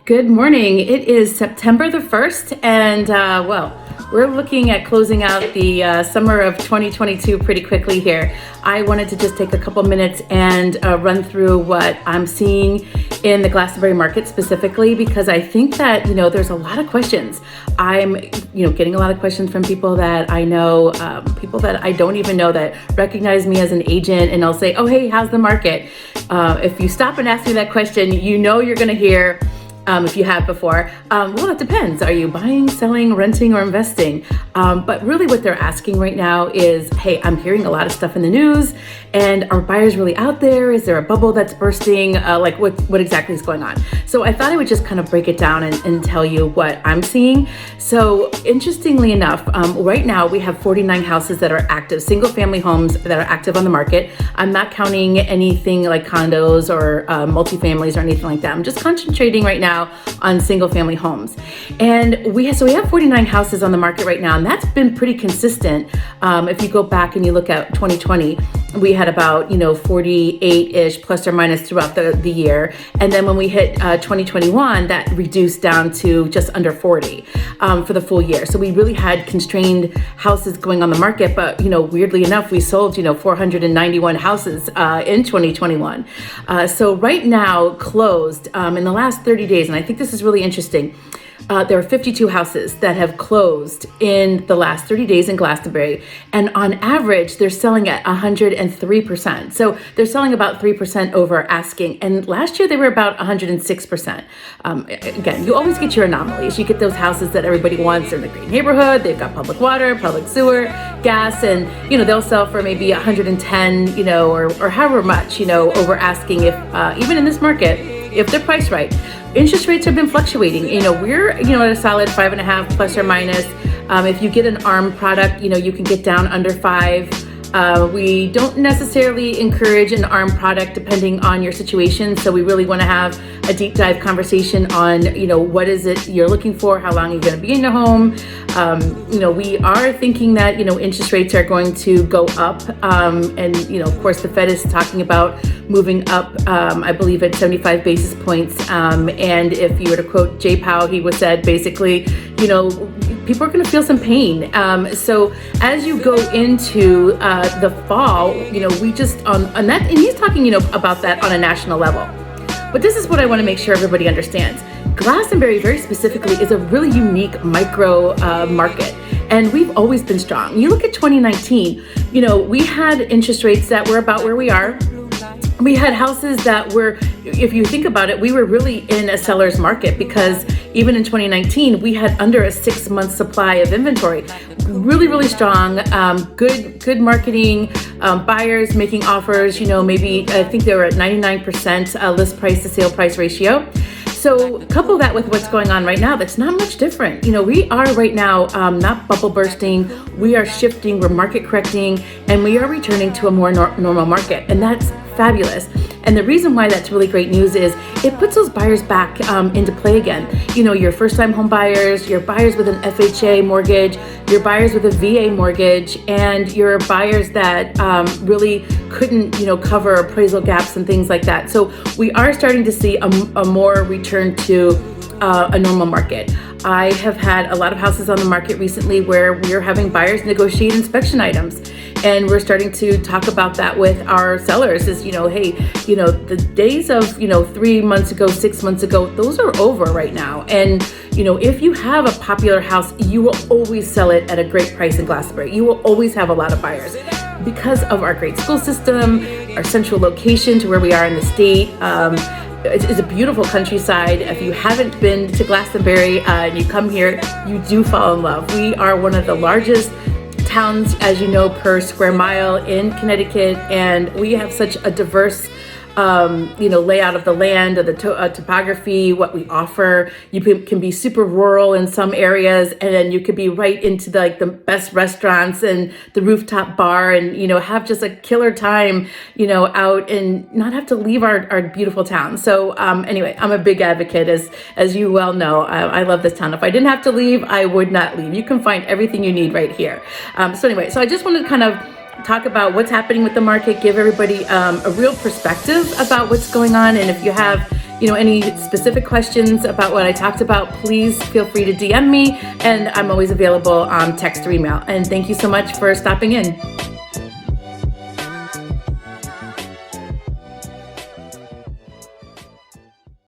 Good morning. It is September the 1st, and we're looking at closing out the summer of 2022 pretty quickly here. I wanted to just take a couple minutes and run through what I'm seeing in the Glastonbury market specifically, because I think that, there's a lot of questions. I'm, getting a lot of questions from people that I know, people that I don't even know that recognize me as an agent, and they'll say, oh, hey, how's the market? If you stop and ask me that question, you're going to hear, if you have before, well, it depends. Are you buying, selling, renting, or investing? But really what they're asking right now is, hey, I'm hearing a lot of stuff in the news, and are buyers really out there? Is there a bubble that's bursting? What exactly is going on? So I thought I would just kind of break it down and tell you what I'm seeing. So interestingly enough, right now we have 49 houses that are active, single family homes that are active on the market. I'm not counting anything like condos or multifamilies or anything like that. I'm just concentrating right now on single family homes. And we have 49 houses on the market right now, and that's been pretty consistent. If you go back and you look at 2020, we had about 48-ish plus or minus throughout the year. And then when we hit 2021, that reduced down to just under 40 for the full year. So we really had constrained houses going on the market, but weirdly enough, we sold 491 houses in 2021. So right now, closed in the last 30 days, and I think this is really interesting. There are 52 houses that have closed in the last 30 days in Glastonbury, and on average, they're selling at 103%. So they're selling about 3% over asking, and last year they were about 106%. Again, you always get your anomalies. You get those houses that everybody wants. They're in a great neighborhood. They've got public water, public sewer, gas, and they'll sell for maybe 110, or however much, over asking. If even in this market, if they're priced right. Interest rates have been fluctuating. We're, at a solid 5.5 plus or minus. If you get an ARM product, you can get down under 5. We don't necessarily encourage an ARM product depending on your situation. So we really want to have a deep dive conversation on, what is it you're looking for? How long are you going to be in the home? We are thinking that, interest rates are going to go up. And, of course, the Fed is talking about moving up, I believe, at 75 basis points. And if you were to quote Jay Powell, he was said basically, people are going to feel some pain. So as you go into the fall, we just on that, and he's talking, about that on a national level. But this is what I want to make sure everybody understands. Glastonbury, very specifically, is a really unique micro market, and we've always been strong. You look at 2019, we had interest rates that were about where we are. We had houses that were, if you think about it, we were really in a seller's market, because even in 2019, we had under a 6-month supply of inventory. Really, really strong, good marketing, buyers making offers, maybe I think they were at 99% list price to sale price ratio. So couple that with what's going on right now, that's not much different. We are right now not bubble bursting, we are shifting, we're market correcting, and we are returning to a more normal market, and that's fabulous. And the reason why that's really great news is it puts those buyers back into play again. Your first-time home buyers, your buyers with an FHA mortgage, your buyers with a VA mortgage, and your buyers that really couldn't, cover appraisal gaps and things like that. So we are starting to see a more return to a normal market. I have had a lot of houses on the market recently where we're having buyers negotiate inspection items. And we're starting to talk about that with our sellers is, hey, the days of, 3 months ago, 6 months ago, those are over right now. And, if you have a popular house, you will always sell it at a great price in Glastonbury. You will always have a lot of buyers because of our great school system, our central location to where we are in the state. It's a beautiful countryside. If you haven't been to Glastonbury and you come here, you do fall in love. We are one of the largest towns, as you know, per square mile in Connecticut, and we have such a diverse layout of the land, of the topography, what we offer. You can be super rural in some areas, and then you could be right into the best restaurants and the rooftop bar, and have just a killer time out and not have to leave our beautiful town. So anyway, I'm a big advocate, as you well know. I love this town. If I didn't have to leave, I would not leave. You can find everything you need right here. So anyway, so I just wanted to kind of talk about what's happening with the market, give everybody a real perspective about what's going on. And if you have any specific questions about what I talked about, please feel free to DM me, and I'm always available on text or email. And thank you so much for stopping in.